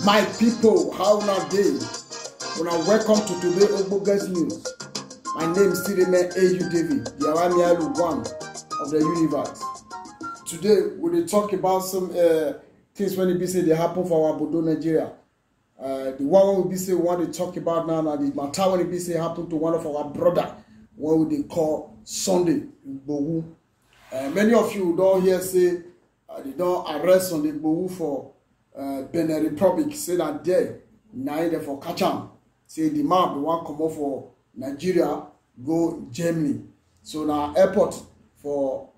My people, how now day? When I welcome to today Ogboge's news. My name is Tireme A.U. David, the Aramialu one of the universe. Today we will talk about some things when it be say they happen for our Bodo Nigeria. The one we be say we want to talk about now, the matter when it be say happen to one of our brother, what we call Sunday Igbohu. Many of you don't hear say they don't arrest Sunday Igbohu for Benin Republic. Say that there, now they for catch am. Say the man the one come off for Nigeria, go Germany. So now airport for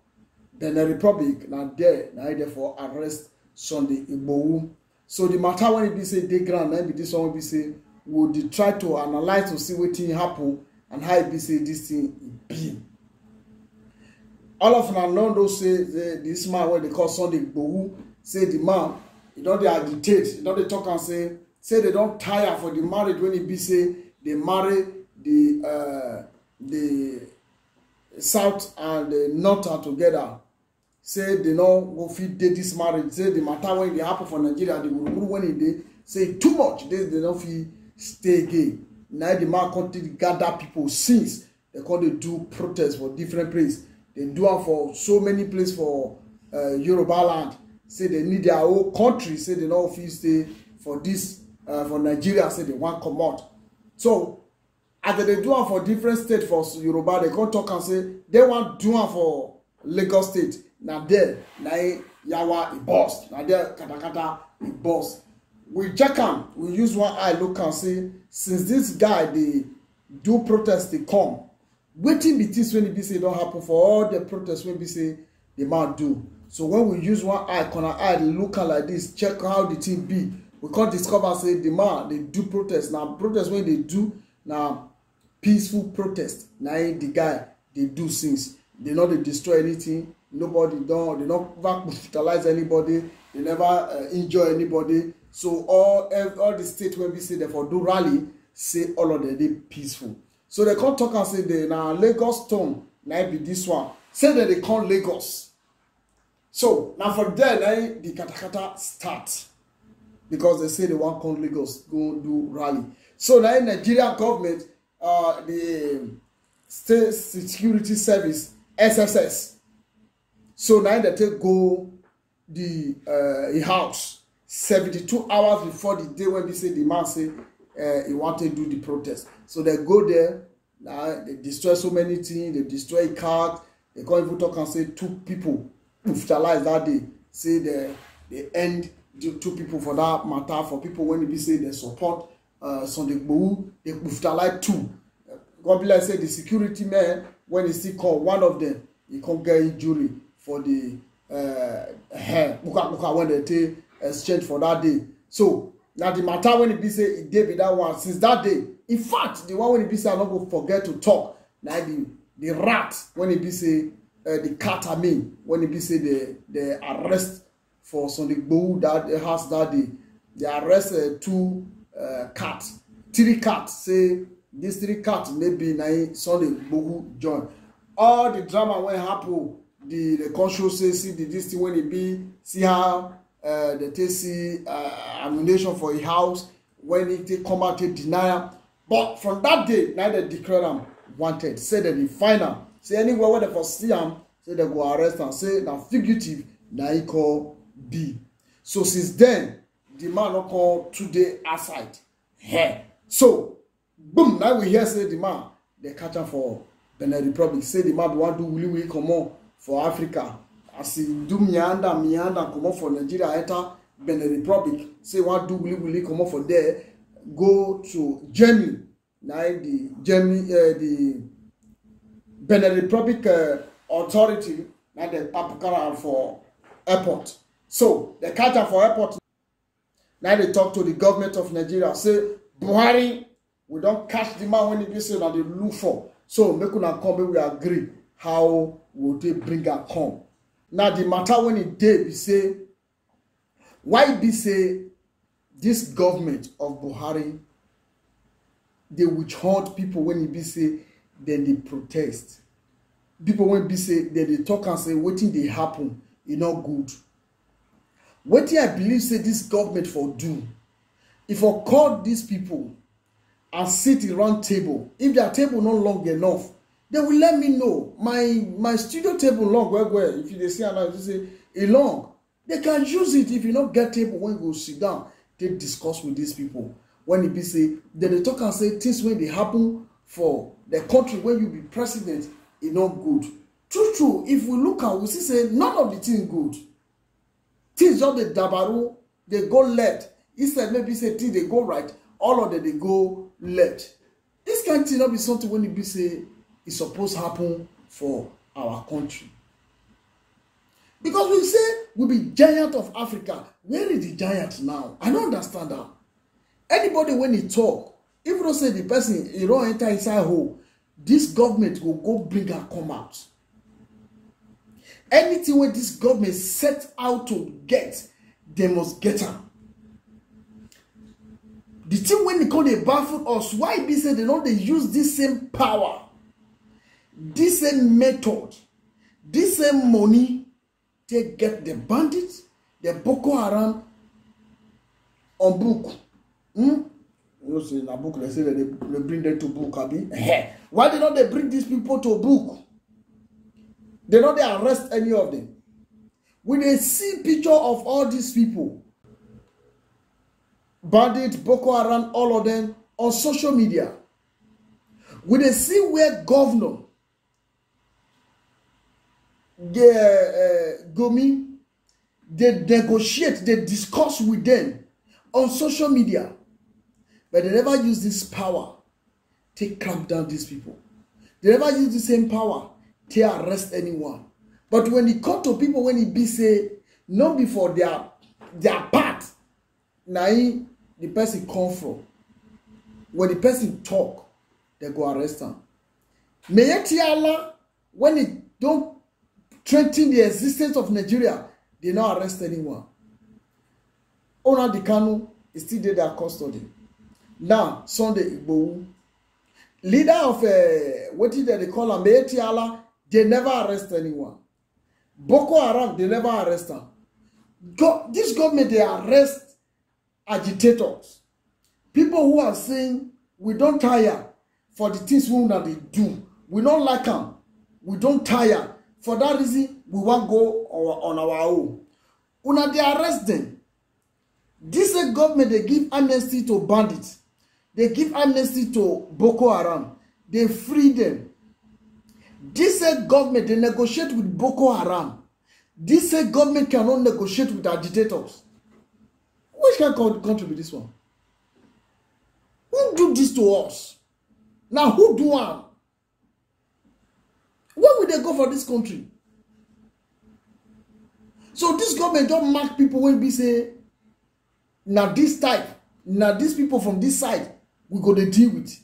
Benin Republic, now there, now they for arrest Sunday Igbohu. So the matter when it be say they grant, now be this one be say would try to analyze to see what thing happen and how it be say this thing be. All of them know those say this man what they call Sunday Igbohu, say the man, you know they agitate, you know they talk and say they don't tire for the marriage when it be say they marry the south and the north are together. Say they know go fit date this marriage. Say the matter when they happen for Nigeria, the guru when it dey say too much. They don't fit stay again. Now the man continue to gather people since they come do protests for different places. They do it for so many places for Yoruba land. Say they need their own country. Say they don't fit stay for this for Nigeria. Say they want come out. So as they do it for different states for Yoruba, they come talk and say they want do it for Lagos State. Now there, now Yawa a boss. Now there, Katakata a boss. We check am. We use one eye look and say since this guy they do protest they come. Waiting be this when it be say don't happen for all the protests when be say the man do. So when we use one eye, corner eye, look like this, check how the thing be. We can't discover say the man they do protest. Now protest when they do now peaceful protest. Now the guy they do since they not they destroy anything. Nobody don't they not brutalize anybody. They never injure anybody. So all the state when we say they for do rally say all of them they peaceful. So they can't talk and say they now Lagos town now be this one. Say that they call Lagos. So now for there now the katakata start because they say they want to come Lagos go do rally. So now Nigeria government the State Security Service SSS. So now they take go the house 72 hours before the day when they say the man say he wanted to do the protest. So they go there, now they destroy so many things, they destroy cars, they can't even talk and say 2 people brutalized that day. Say they end 2 people for that matter, for people when they say they support Sunday Igbohu, they brutalize 2. God be like say the security man, when he still call one of them, he can't get injury for the when they take exchange for that day. So now the matter when it be say it dey be that one since that day. In fact, the one when it be say I not go forget to talk. Now the rat when it be say the cat I mean when it be say the arrest for Sunday Igbohu that house that day. They arrest 2 cats, 3 cats. Say these 3 cats maybe now Sunday Igbohu join. All the drama when happen, the conscious say see this thing when it be see how they take see ammunition for a house when it take come out take denial. But from that day now they declare them wanted. Say that the final say anywhere where they for see them say they go arrest and say now fugitive now he call B. So since then the man not call today aside. Hey. So boom now we hear say the man they catch him for Benin Republic. Say the man want to do willy come on for Africa. As he do meander come on for Nigeria enter Benin Republic. Say want do willy come on for there. Go to Germany. Now the Germany the Benin Republic authority now they apply for airport. So they catch her for airport. Now they talk to the government of Nigeria. Say Buhari, we don't catch the man when he be say that they look for. So make una come, we agree how will they bring her come. Now the matter when it dey be say why be say this government of Buhari they withhold people when it be say then they protest. People when be say then they talk and say wetin dey happen, e not good. Wetin I believe say this government for do if I call these people and sit around table, if their table not long enough, they will let me know. My studio table long, where if you see another, you say a long, they can use it. If you not get table when you go sit down, they discuss with these people. When it be say, then they talk and say things when they happen for the country when you be president, it not good. True. If we look at, we see say none of the things good. Things just the dabaru, they go left. Instead, maybe say things they go right, all of them they go left. This kind of thing not be something when it be say it's supposed to happen for our country. Because we say we be giant of Africa. Where is the giant now? I don't understand that. Anybody when he talk, if you don't say the person, he don't enter inside hole, this government will go bring her come out. Anything where this government set out to get, they must get her. The thing when they call they baffle us, why be say they know they use this same power, this same method, this same money to get the bandits, the Boko Haram on book. You know, say in a book, they say that they bring them to book. Why did not they bring these people to book? They don't they arrest any of them. When they see picture of all these people, bandit, Boko Haram, all of them on social media, when they see where governor Gomi, they negotiate, they discuss with them on social media, but they never use this power to clamp down these people. They never use the same power to arrest anyone. But when it come to people, when it be say, not before their part, now the person come from. When the person talk, they go arrest them. Meyetiala, when it don't threaten the existence of Nigeria, they not arrest anyone. Ona Dikanu is still there their custody. Now, Sunday Igbohu, leader of what is they call a Meyetiala, they never arrest anyone. Boko Haram, they never arrest them. This government, they arrest agitators. People who are saying, we don't tire for the things that they do. We don't like them. We don't tire. For that reason, we want to go on our own. Una they arrest them. This government, they give amnesty to bandits. They give amnesty to Boko Haram. They free them. This government, they negotiate with Boko Haram. This government cannot negotiate with agitators. Which can contribute this one? Who do this to us? Now, who do one? Where will they go for this country? So this government don't mark people when we say, now this type, now these people from this side, we go to deal with.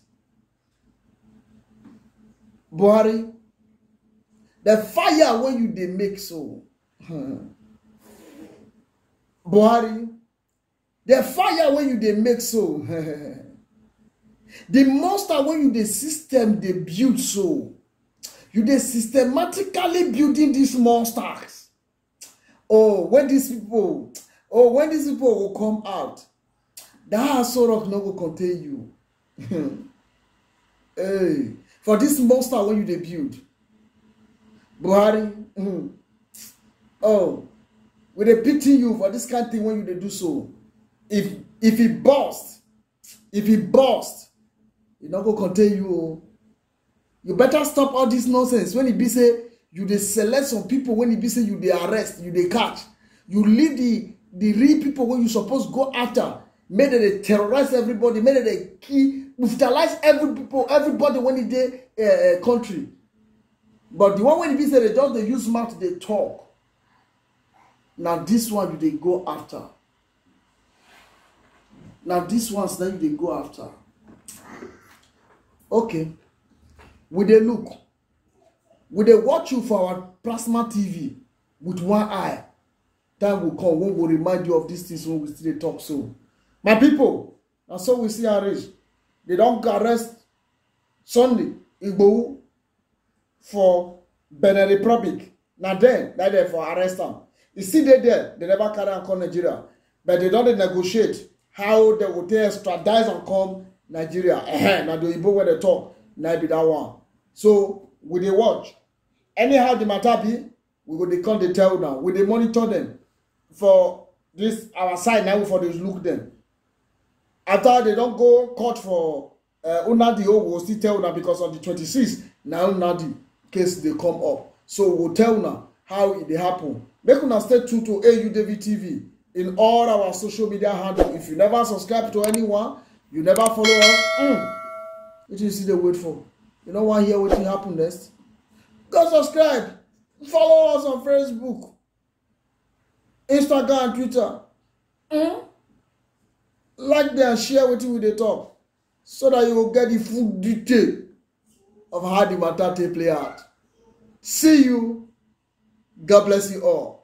Buhari, the fire when you they make so. Buhari, the fire when you they make so. The monster when you the system they build so. You they systematically building these monsters. When these people will come out, that Sorok no will contain you. Hey, for this monster when you they build. Buhari, we they pity you for this kind of thing when you they do so. If he burst, he not go contain you. You better stop all this nonsense. When it be say you they select some people, when it be say you they arrest, you they catch, you leave the real people when you supposed to go after. Make they terrorize everybody, make they kill, brutalize everybody when it they country. But the one when it be say they use mouth, they talk. Now this one you they go after. Now this one's then you they go after. Okay. Will they look? Will they watch you for our plasma TV with one eye? Time will come when we'll remind you of these things when we still talk so. My people, and so we see our age. They don't arrest Sunday Igbohu for Benin Republic. Now then, they for arrest them. You see they there, they never carry on Nigeria. But they don't negotiate how they go take extradite and come Nigeria. Na the Igbo wey dey talk, na be that one. So we dey watch. Anyhow the matter be, we go dey come dey tell now. We dey monitor them for this our side now. For dey look them. After they don't go court for Unadi, we will still tell now because on the 26th now Unadi case they come up. So we'll tell now how it happen. Make una stay tuned to AU David TV in all our social media handles. If you never subscribe to anyone, you never follow us. What do you see the wait for? You don't want to hear what will happen next? Go subscribe. Follow us on Facebook, Instagram, and Twitter. Like them and share with you with the talk so that you will get the full detail of how the matter take play out. See you. God bless you all.